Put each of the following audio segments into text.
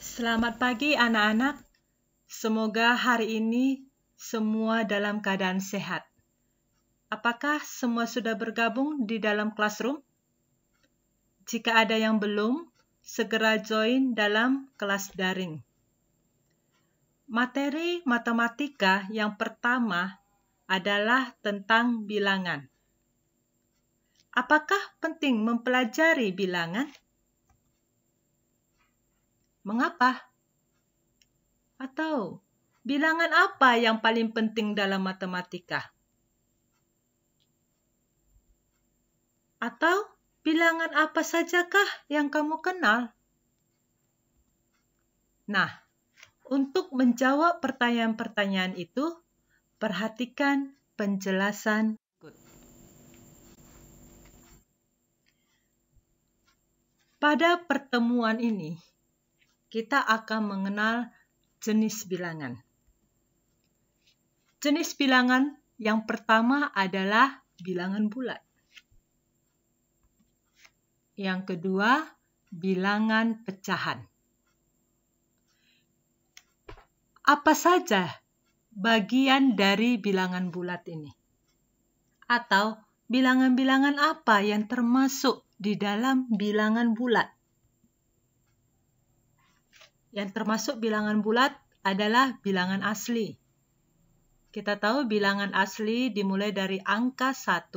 Selamat pagi anak-anak. Semoga hari ini semua dalam keadaan sehat. Apakah semua sudah bergabung di dalam classroom? Jika ada yang belum, segera join dalam kelas daring. Materi matematika yang pertama adalah tentang bilangan. Apakah penting mempelajari bilangan? Mengapa? Atau bilangan apa yang paling penting dalam matematika? Atau bilangan apa sajakah yang kamu kenal? Nah, untuk menjawab pertanyaan-pertanyaan itu, perhatikan penjelasan berikut. Pada pertemuan ini, kita akan mengenal jenis bilangan. Jenis bilangan yang pertama adalah bilangan bulat. Yang kedua, bilangan pecahan. Apa saja bagian dari bilangan bulat ini? Atau bilangan-bilangan apa yang termasuk di dalam bilangan bulat? Yang termasuk bilangan bulat adalah bilangan asli. Kita tahu bilangan asli dimulai dari angka 1,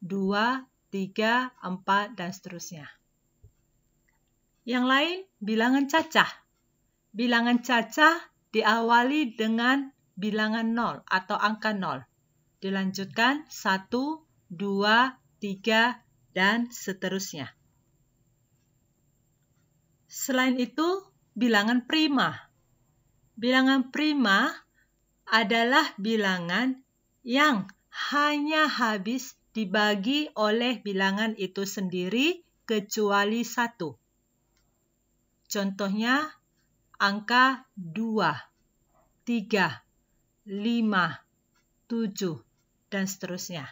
2, 3, 4, dan seterusnya. Yang lain, bilangan cacah. Bilangan cacah diawali dengan bilangan 0 atau angka 0. Dilanjutkan 1, 2, 3, dan seterusnya. Selain itu, bilangan prima. Bilangan prima adalah bilangan yang hanya habis dibagi oleh bilangan itu sendiri kecuali 1. Contohnya, angka 2, 3, 5, 7, dan seterusnya.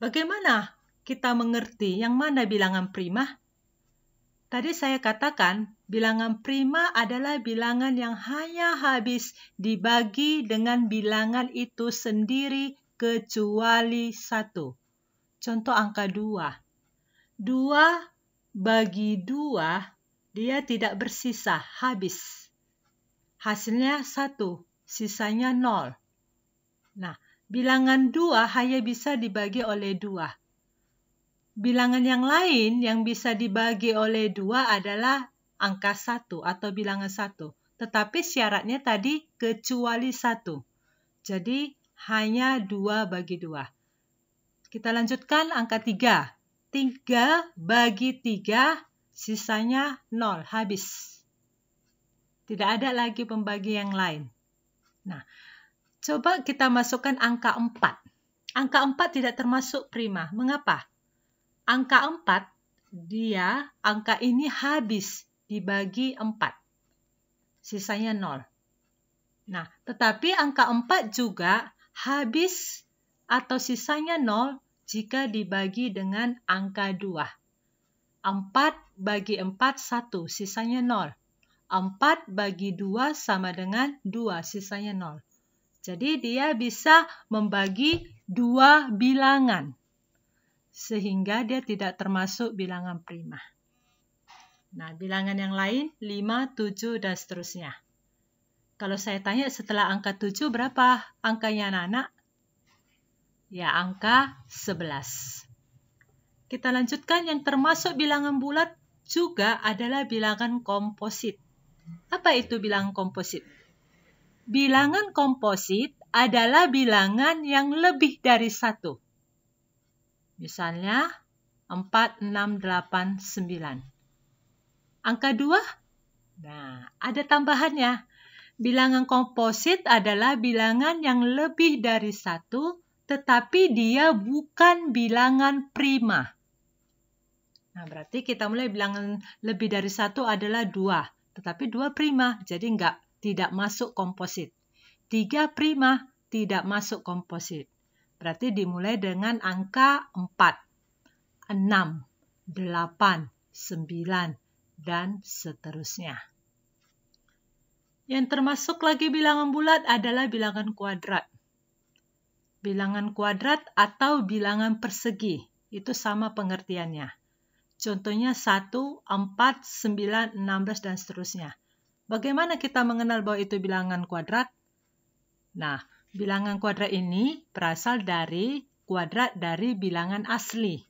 Bagaimana kita mengerti yang mana bilangan prima? Tadi saya katakan, bilangan prima adalah bilangan yang hanya habis dibagi dengan bilangan itu sendiri kecuali 1. Contoh angka 2. 2 bagi 2, dia tidak bersisa, habis. Hasilnya 1, sisanya 0. Nah, bilangan 2 hanya bisa dibagi oleh 2. Bilangan yang lain yang bisa dibagi oleh 2 adalah angka 1 atau bilangan 1. Tetapi syaratnya tadi kecuali 1. Jadi hanya 2 bagi 2. Kita lanjutkan angka 3. 3 bagi 3, sisanya 0, habis. Tidak ada lagi pembagi yang lain. Nah, coba kita masukkan angka 4. Angka 4 tidak termasuk prima. Mengapa? Angka 4, angka ini habis dibagi 4. Sisanya 0. Nah, tetapi angka 4 juga habis atau sisanya 0 jika dibagi dengan angka 2. 4 bagi 4, 1, sisanya 0. 4 bagi 2 sama dengan 2, sisanya 0. Jadi dia bisa membagi 2 bilangan. Sehingga dia tidak termasuk bilangan prima. Nah, bilangan yang lain 5, 7, dan seterusnya. Kalau saya tanya setelah angka 7 berapa angkanya anak-anak? Ya, angka 11. Kita lanjutkan, yang termasuk bilangan bulat juga adalah bilangan komposit. Apa itu bilangan komposit? Bilangan komposit adalah bilangan yang lebih dari 1. Misalnya 4, 6, 8, 9. Angka 2? Nah, ada tambahannya. Bilangan komposit adalah bilangan yang lebih dari 1, tetapi dia bukan bilangan prima. Nah, berarti kita mulai bilangan lebih dari 1 adalah 2, tetapi 2 prima, jadi tidak masuk komposit. 3 prima, tidak masuk komposit. Berarti dimulai dengan angka 4, 6, 8, 9, dan seterusnya. Yang termasuk lagi bilangan bulat adalah bilangan kuadrat. Bilangan kuadrat atau bilangan persegi, itu sama pengertiannya. Contohnya 1, 4, 9, 16, dan seterusnya. Bagaimana kita mengenal bahwa itu bilangan kuadrat? Nah, bilangan kuadrat ini berasal dari kuadrat dari bilangan asli.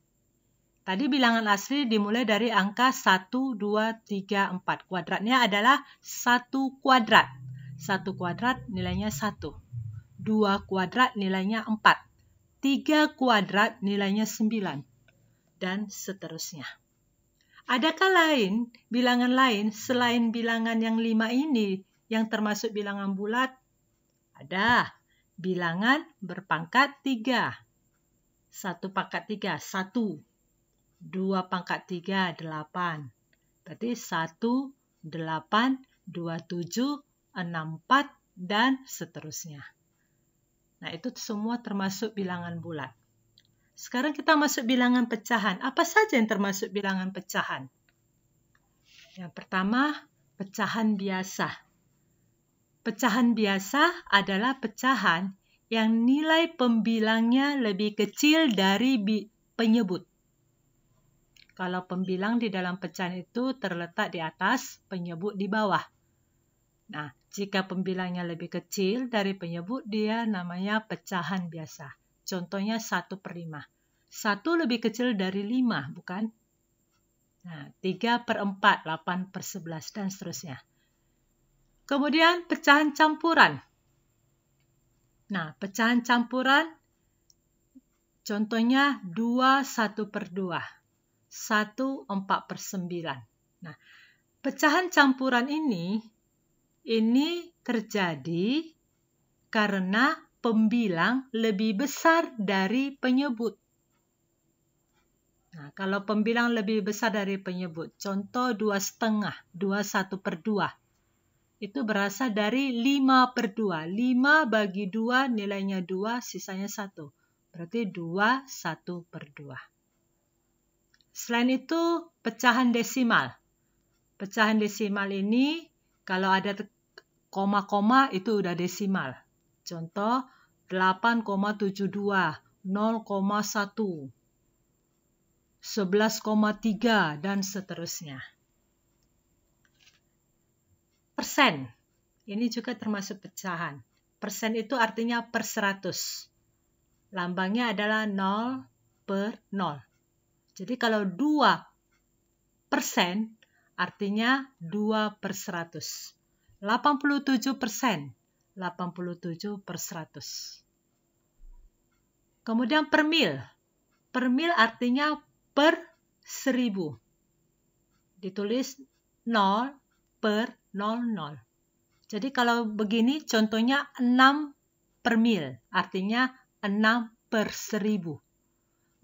Tadi bilangan asli dimulai dari angka 1, 2, 3, 4. Kuadratnya adalah 1 kuadrat. 1 kuadrat nilainya 1. 2 kuadrat nilainya 4. 3 kuadrat nilainya 9. Dan seterusnya. Adakah bilangan lain selain bilangan yang 5 ini yang termasuk bilangan bulat? Ada. Bilangan berpangkat 3. 1 pangkat 3, 1. 2 pangkat 3, 8. Berarti 1, 8, 2, 7, 6, 4, dan seterusnya. Nah, itu semua termasuk bilangan bulat. Sekarang kita masuk bilangan pecahan. Apa saja yang termasuk bilangan pecahan? Yang pertama, pecahan biasa. Pecahan biasa adalah pecahan yang nilai pembilangnya lebih kecil dari penyebut. Kalau pembilang di dalam pecahan itu terletak di atas, penyebut di bawah. Nah, jika pembilangnya lebih kecil dari penyebut, dia namanya pecahan biasa. Contohnya 1/5. 1 lebih kecil dari 5, bukan? Nah, 3/4, 8/11, dan seterusnya. Kemudian pecahan campuran. Nah, pecahan campuran contohnya 2 1/2, 1 4/9. Nah, pecahan campuran ini terjadi karena pembilang lebih besar dari penyebut. Nah, kalau pembilang lebih besar dari penyebut, contoh 2,5, 2 1/2. Itu berasal dari 5/2. 5 bagi 2 nilainya 2, sisanya 1. Berarti 2 1/2. Selain itu, pecahan desimal. Pecahan desimal ini, kalau ada koma-koma, itu udah desimal. Contoh, 8,72, 0,1. 11,3, dan seterusnya. Persen. Ini juga termasuk pecahan. Persen itu artinya per 100. Lambangnya adalah 0/0. Jadi kalau 2% artinya 2/100. 87%. 87/100. Kemudian per mil. Per mil artinya per 1000. Ditulis 0/00. Jadi kalau begini contohnya 6/mil, artinya 6/1000.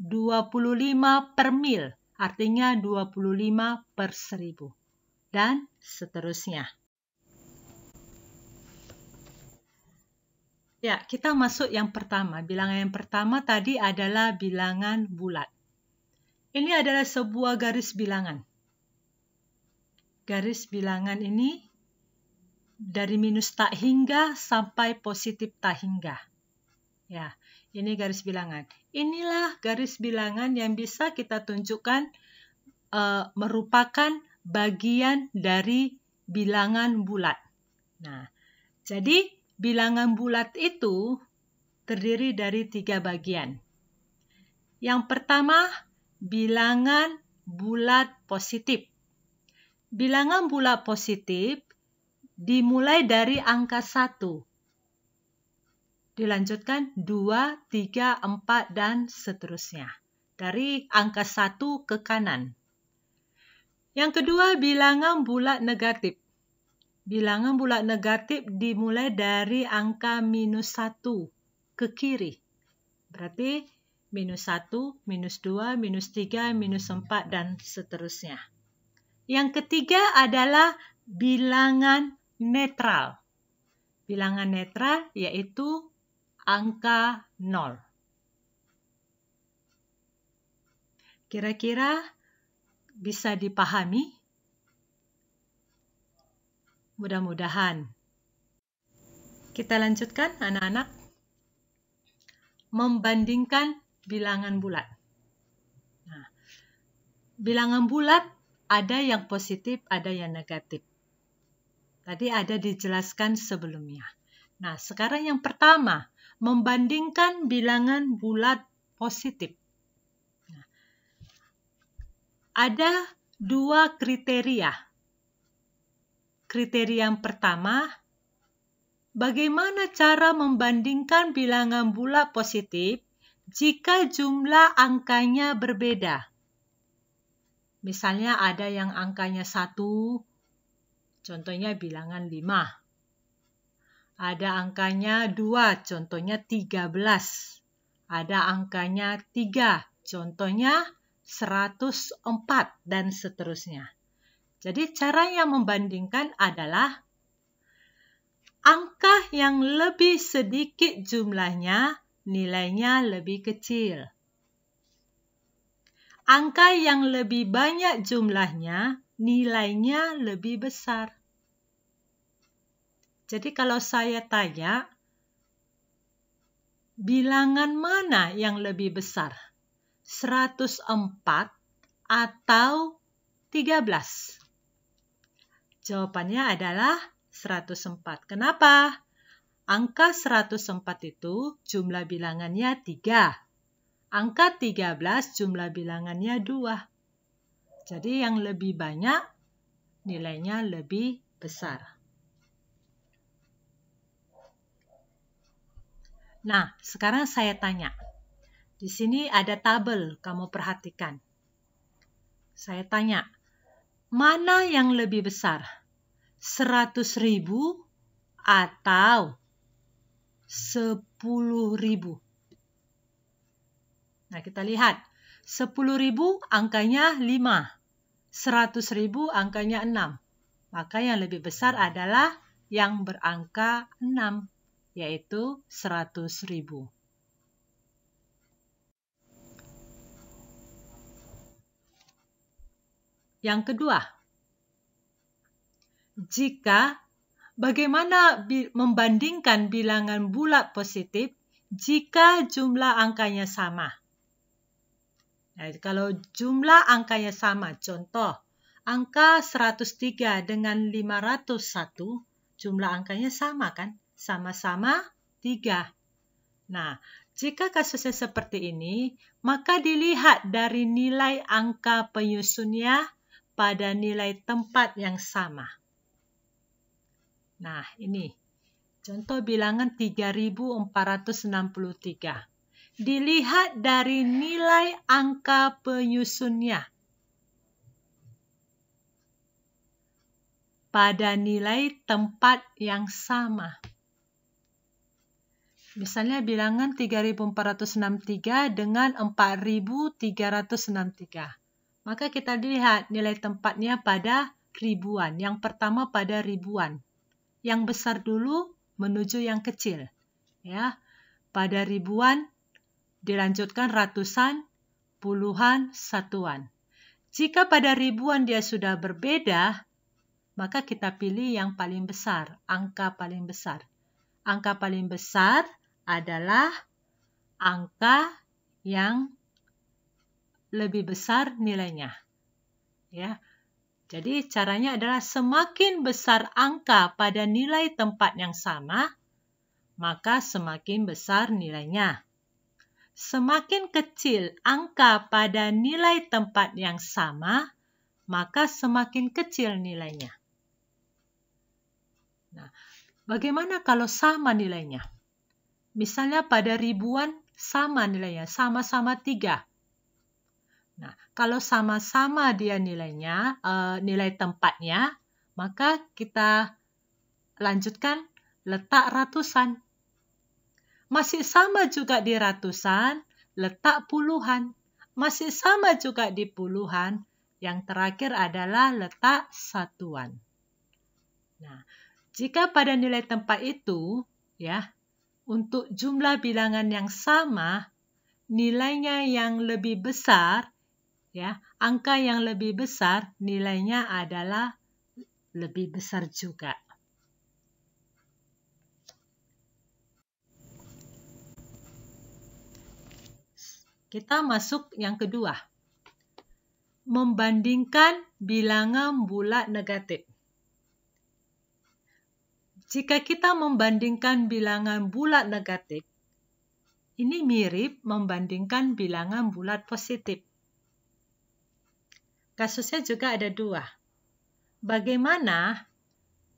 25/mil, artinya 25/1000. Dan seterusnya. Ya, kita masuk yang pertama. Bilangan yang pertama tadi adalah bilangan bulat. Ini adalah sebuah garis bilangan. Garis bilangan ini dari minus tak hingga sampai positif tak hingga. Ya, ini garis bilangan. Inilah garis bilangan yang bisa kita tunjukkan merupakan bagian dari bilangan bulat. Nah, jadi bilangan bulat itu terdiri dari 3 bagian. Yang pertama, bilangan bulat positif. Bilangan bulat positif dimulai dari angka 1. Dilanjutkan 2, 3, 4, dan seterusnya. Dari angka 1 ke kanan. Yang kedua, bilangan bulat negatif. Bilangan bulat negatif dimulai dari angka minus 1 ke kiri. Berarti minus 1, minus 2, minus 3, minus 4, dan seterusnya. Yang ketiga adalah bilangan netral. Bilangan netral yaitu angka 0. Kira-kira bisa dipahami? Mudah-mudahan Kita lanjutkan anak-anak. Membandingkan bilangan bulat. Nah, bilangan bulat ada yang positif, ada yang negatif. Tadi ada dijelaskan sebelumnya. Nah, sekarang yang pertama, membandingkan bilangan bulat positif. Nah, ada dua kriteria. Kriteria yang pertama, bagaimana cara membandingkan bilangan bulat positif jika jumlah angkanya berbeda? Misalnya ada yang angkanya 1, contohnya bilangan 5. Ada angkanya 2, contohnya 13. Ada angkanya 3, contohnya 104, dan seterusnya. Jadi cara yang membandingkan adalah angka yang lebih sedikit jumlahnya, nilainya lebih kecil. Angka yang lebih banyak jumlahnya, nilainya lebih besar. Jadi kalau saya tanya, bilangan mana yang lebih besar? 104 atau 13? Jawabannya adalah 104. Kenapa? Angka 104 itu jumlah bilangannya 3. Angka 13 jumlah bilangannya 2. Jadi yang lebih banyak nilainya lebih besar. Nah, sekarang saya tanya. Di sini ada tabel, kamu perhatikan. Saya tanya, mana yang lebih besar? 100.000 atau 10.000? Nah, kita lihat. 10.000 angkanya 5. 100.000 angkanya 6. Maka yang lebih besar adalah yang berangka 6, yaitu 100.000. Yang kedua, bagaimana membandingkan bilangan bulat positif jika jumlah angkanya sama? Nah, kalau jumlah angkanya sama, contoh, angka 103 dengan 501, jumlah angkanya sama kan? Sama-sama 3. Nah, jika kasusnya seperti ini, maka dilihat dari nilai angka penyusunnya pada nilai tempat yang sama. Nah, ini contoh bilangan 3.463. Dilihat dari nilai angka penyusunnya pada nilai tempat yang sama. Misalnya bilangan 3.463 dengan 4.363. Maka kita lihat nilai tempatnya pada ribuan. Yang pertama pada ribuan. Yang besar dulu menuju yang kecil. Ya, pada ribuan dilanjutkan ratusan, puluhan, satuan. Jika pada ribuan dia sudah berbeda, maka kita pilih yang paling besar, angka paling besar. Angka paling besar adalah angka yang lebih besar nilainya. Ya. Jadi caranya adalah semakin besar angka pada nilai tempat yang sama, maka semakin besar nilainya. Semakin kecil angka pada nilai tempat yang sama, maka semakin kecil nilainya. Nah, bagaimana kalau sama nilainya? Misalnya pada ribuan sama nilainya, sama-sama 3. Nah, kalau sama-sama dia nilainya, nilai tempatnya, maka kita lanjutkan letak ratusan. Masih sama juga di ratusan, letak puluhan. Masih sama juga di puluhan, yang terakhir adalah letak satuan. Nah, jika pada nilai tempat itu, ya, untuk jumlah bilangan yang sama, nilainya yang lebih besar, ya, angka yang lebih besar nilainya adalah lebih besar juga. Kita masuk yang kedua. Membandingkan bilangan bulat negatif. Jika kita membandingkan bilangan bulat negatif, ini mirip membandingkan bilangan bulat positif. Kasusnya juga ada dua. Bagaimana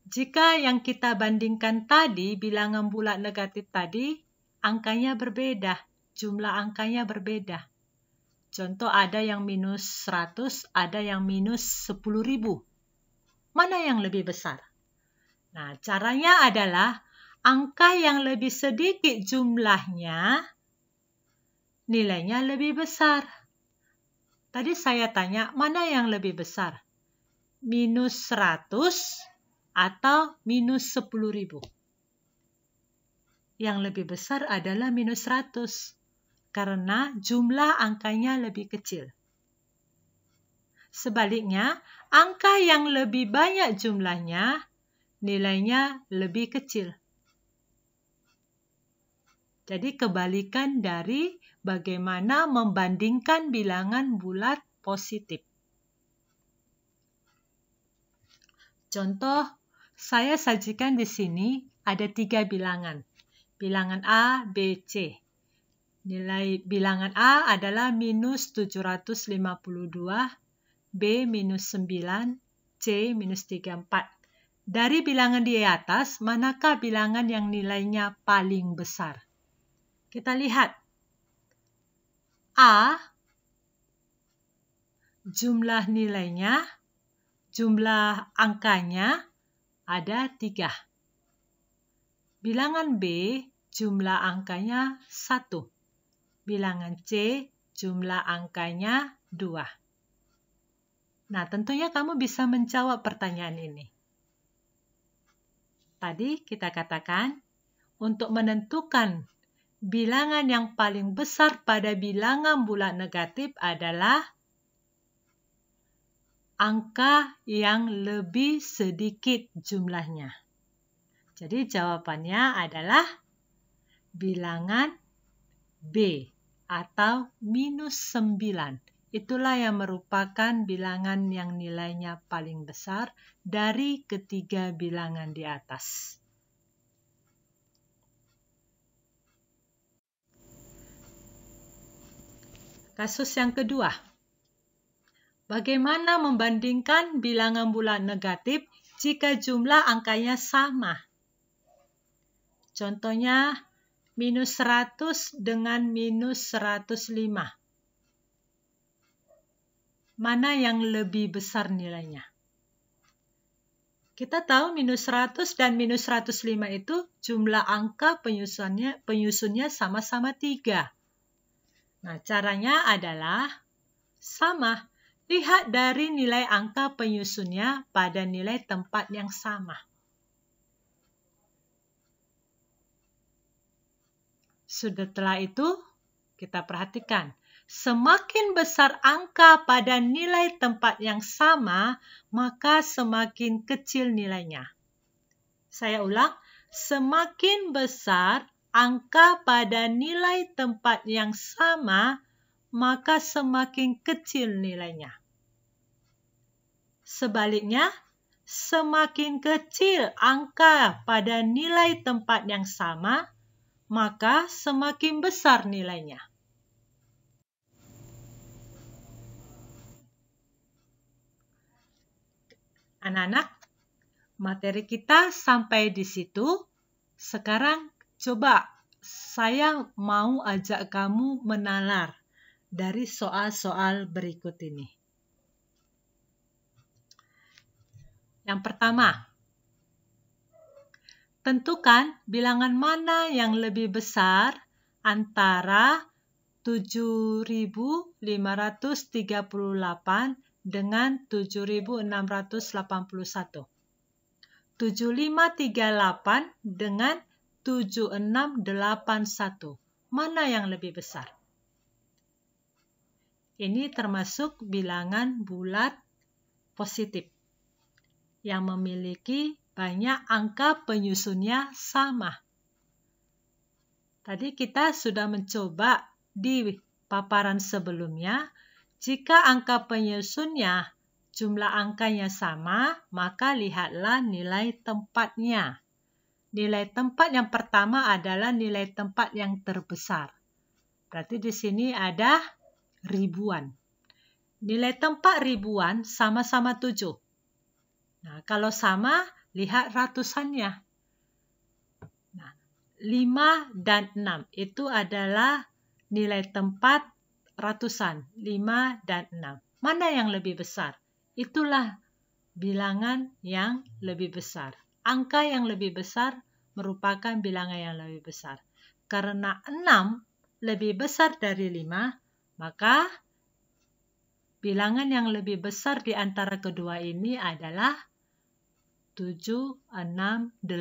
jika yang kita bandingkan tadi, bilangan bulat negatif tadi, angkanya berbeda, jumlah angkanya berbeda. Contoh ada yang minus 100, ada yang minus 10.000. Mana yang lebih besar? Nah, caranya adalah angka yang lebih sedikit jumlahnya, nilainya lebih besar. Tadi saya tanya, mana yang lebih besar? Minus 100 atau minus 10.000? Yang lebih besar adalah minus 100, karena jumlah angkanya lebih kecil. Sebaliknya, angka yang lebih banyak jumlahnya, nilainya lebih kecil. Jadi kebalikan dari bagaimana membandingkan bilangan bulat positif. Contoh, saya sajikan di sini ada 3 bilangan. Bilangan A, B, C. Nilai bilangan A adalah minus 752, B minus 9, C minus 34. Dari bilangan di atas, manakah bilangan yang nilainya paling besar? Kita lihat. A, jumlah nilainya, jumlah angkanya ada 3. Bilangan B, jumlah angkanya 1. Bilangan C, jumlah angkanya 2. Nah, tentunya kamu bisa menjawab pertanyaan ini. Tadi kita katakan, untuk menentukan bilangan yang paling besar pada bilangan bulat negatif adalah angka yang lebih sedikit jumlahnya. Jadi jawabannya adalah bilangan B atau minus 9. Itulah yang merupakan bilangan yang nilainya paling besar dari ketiga bilangan di atas. Kasus yang kedua. Bagaimana membandingkan bilangan bulat negatif jika jumlah angkanya sama? Contohnya, minus 100 dengan minus 105. Mana yang lebih besar nilainya? Kita tahu minus 100 dan minus 105 itu jumlah angka penyusunnya sama-sama 3. Nah, caranya adalah sama. Lihat dari nilai angka penyusunnya pada nilai tempat yang sama. Setelah itu, kita perhatikan. Semakin besar angka pada nilai tempat yang sama, maka semakin kecil nilainya. Saya ulang, semakin besar angka pada nilai tempat yang sama, maka semakin kecil nilainya. Sebaliknya, semakin kecil angka pada nilai tempat yang sama, maka semakin besar nilainya. Anak-anak, materi kita sampai di situ. Sekarang coba saya mau ajak kamu menalar dari soal-soal berikut ini. Yang pertama, tentukan bilangan mana yang lebih besar antara 7.538 dengan 7.681. 7538 dengan 7681. Mana yang lebih besar? Ini termasuk bilangan bulat positif yang memiliki banyak angka penyusunnya sama. Tadi kita sudah mencoba di paparan sebelumnya, jika angka penyusunnya jumlah angkanya sama, maka lihatlah nilai tempatnya. Nilai tempat yang pertama adalah nilai tempat yang terbesar. Berarti di sini ada ribuan. Nilai tempat ribuan sama-sama 7. Nah, kalau sama, lihat ratusannya. Nah, 5 dan 6 itu adalah nilai tempat ratusan. 5 dan 6. Mana yang lebih besar? Itulah bilangan yang lebih besar. Angka yang lebih besar merupakan bilangan yang lebih besar. Karena 6 lebih besar dari 5, maka bilangan yang lebih besar di antara kedua ini adalah 7, 6, 8, 1.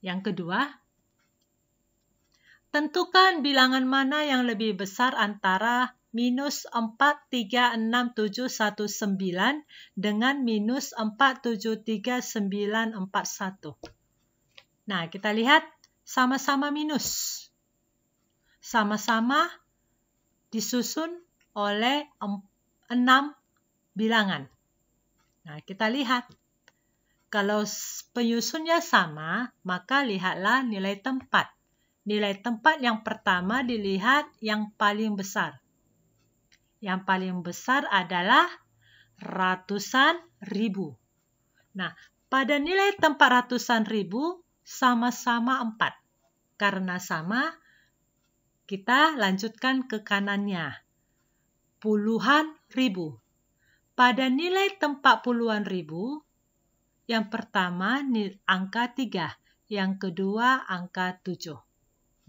Yang kedua, tentukan bilangan mana yang lebih besar antara minus 4, 3, 6, 7, 1, 9 dengan minus 4, 7, 3, 9, 4, 1. Nah, kita lihat sama-sama minus. Sama-sama disusun oleh 6 bilangan. Nah, kita lihat. Kalau penyusunnya sama, maka lihatlah nilai tempat. Nilai tempat yang pertama dilihat yang paling besar. Yang paling besar adalah ratusan ribu. Nah, pada nilai tempat ratusan ribu, sama-sama 4. Karena sama, kita lanjutkan ke kanannya. Puluhan ribu. Pada nilai tempat puluhan ribu, yang pertama angka 3, yang kedua angka 7.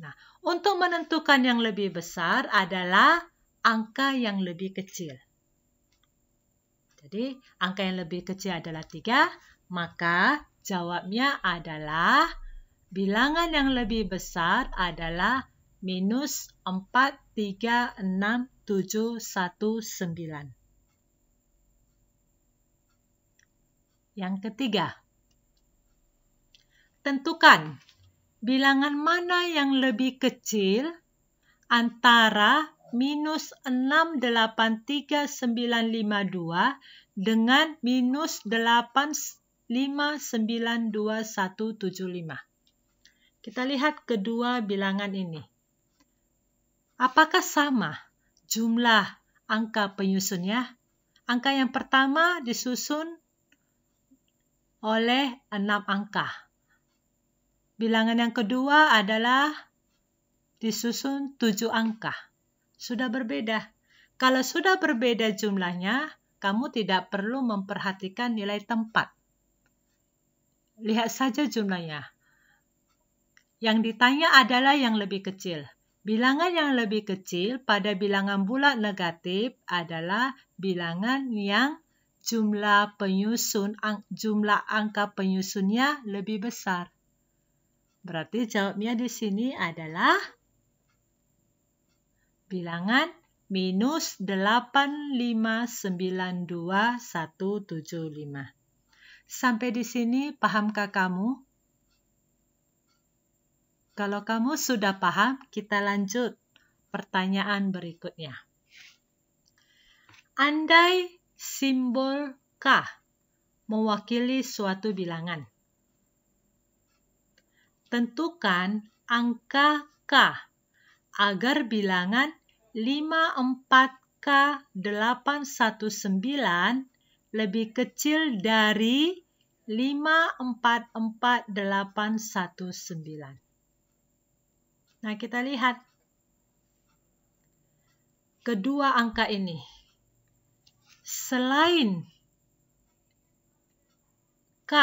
Nah, untuk menentukan yang lebih besar adalah angka yang lebih kecil. Jadi, angka yang lebih kecil adalah 3, maka jawabnya adalah bilangan yang lebih besar adalah minus 4, 3, 6, 7, 1, 9. Yang ketiga, tentukan bilangan mana yang lebih kecil antara minus 6, 8, 3, 9, 5, 2 dengan minus 8, 5, 9, 2, 1, 7, 5. Kita lihat kedua bilangan ini. Apakah sama jumlah angka penyusunnya? Angka yang pertama disusun oleh 6 angka. Bilangan yang kedua adalah disusun 7 angka. Sudah berbeda. Kalau sudah berbeda jumlahnya, kamu tidak perlu memperhatikan nilai tempat. Lihat saja jumlahnya. Yang ditanya adalah yang lebih kecil. Bilangan yang lebih kecil pada bilangan bulat negatif adalah bilangan yang jumlah angka penyusunnya lebih besar. Berarti jawabnya di sini adalah bilangan minus 8592175. Sampai di sini pahamkah kamu? Kalau kamu sudah paham, kita lanjut pertanyaan berikutnya. Andai simbol K mewakili suatu bilangan. Tentukan angka K agar bilangan 54K819 lebih kecil dari 544819. Nah, kita lihat kedua angka ini. Selain K,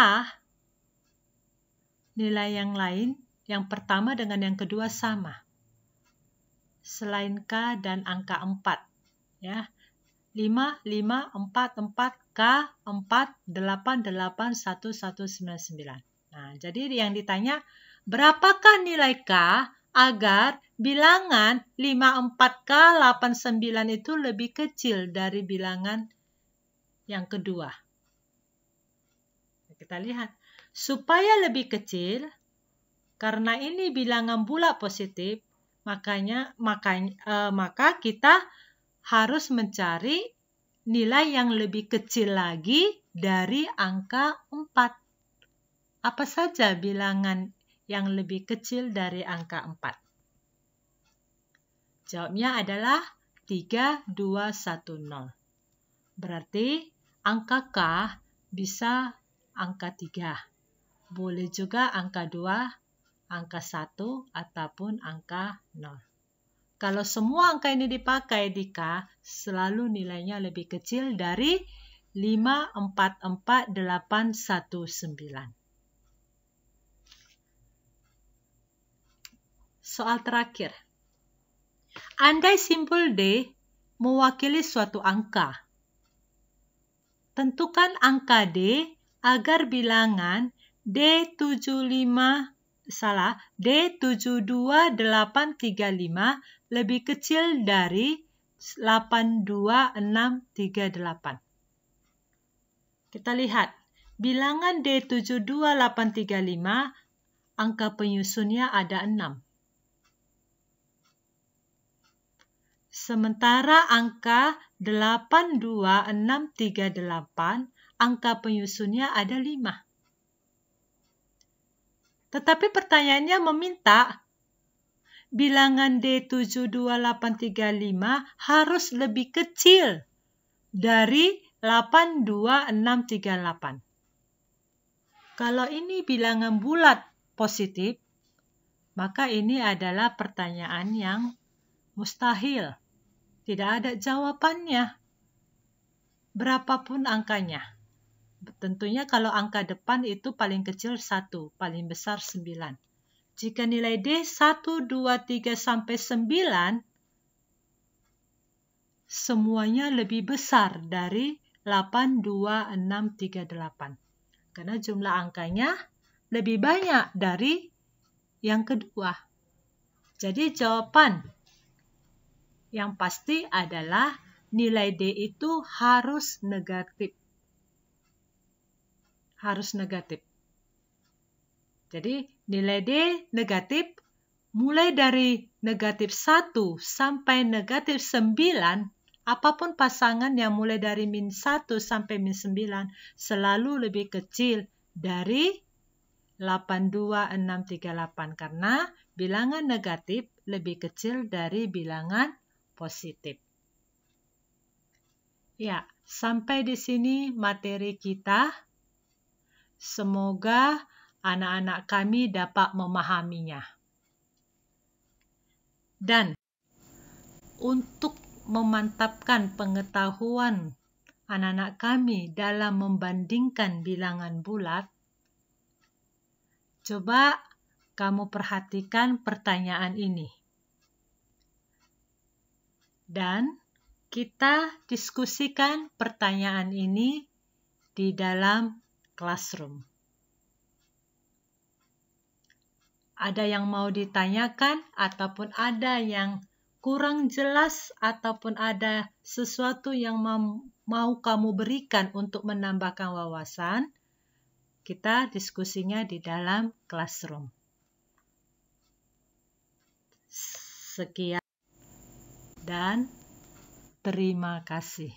nilai yang lain, yang pertama dengan yang kedua sama. Selain K dan angka 4. Ya. 5, 5, 4, 4, K, 4, 8, 8, 1, 1, 9, 9. Nah, jadi yang ditanya, berapakah nilai K agar bilangan 54K89 itu lebih kecil dari bilangan yang kedua? Kita lihat. Supaya lebih kecil, Karena ini bilangan bulat positif, maka kita harus mencari nilai yang lebih kecil lagi dari angka 4. Apa saja bilangan yang lebih kecil dari angka 4? Jawabnya adalah 3, 2, 1, 0. Berarti angka K bisa angka 3. Boleh juga angka 2, angka 1, ataupun angka 0. Kalau semua angka ini dipakai di K, selalu nilainya lebih kecil dari 5, 4, 4, 8, 1, 9. Soal terakhir. Andai simbol D mewakili suatu angka. Tentukan angka D agar bilangan D72835 lebih kecil dari 82638. Kita lihat, bilangan D72835, angka penyusunnya ada 6. Sementara angka 82638, angka penyusunnya ada 5. Tetapi pertanyaannya meminta bilangan D72835 harus lebih kecil dari 82638. Kalau ini bilangan bulat positif, maka ini adalah pertanyaan yang mustahil. Tidak ada jawabannya. Berapapun angkanya. Tentunya kalau angka depan itu paling kecil 1, paling besar 9. Jika nilai D 1, 2, 3 sampai 9, semuanya lebih besar dari 82638. Karena jumlah angkanya lebih banyak dari yang kedua. Jadi jawaban yang pasti adalah nilai D itu harus negatif. Harus negatif. Jadi nilai D negatif mulai dari negatif 1 sampai negatif 9, apapun pasangan yang mulai dari min 1 sampai min 9 selalu lebih kecil dari 82638 karena bilangan negatif lebih kecil dari bilangan positif. Ya, sampai di sini materi kita. Semoga anak-anak kami dapat memahaminya. Dan untuk memantapkan pengetahuan anak-anak kami dalam membandingkan bilangan bulat, coba kamu perhatikan pertanyaan ini. Dan kita diskusikan pertanyaan ini di dalam classroom. Ada yang mau ditanyakan ataupun ada yang kurang jelas ataupun ada sesuatu yang mau kamu berikan untuk menambahkan wawasan, kita diskusinya di dalam classroom. Sekian dan terima kasih.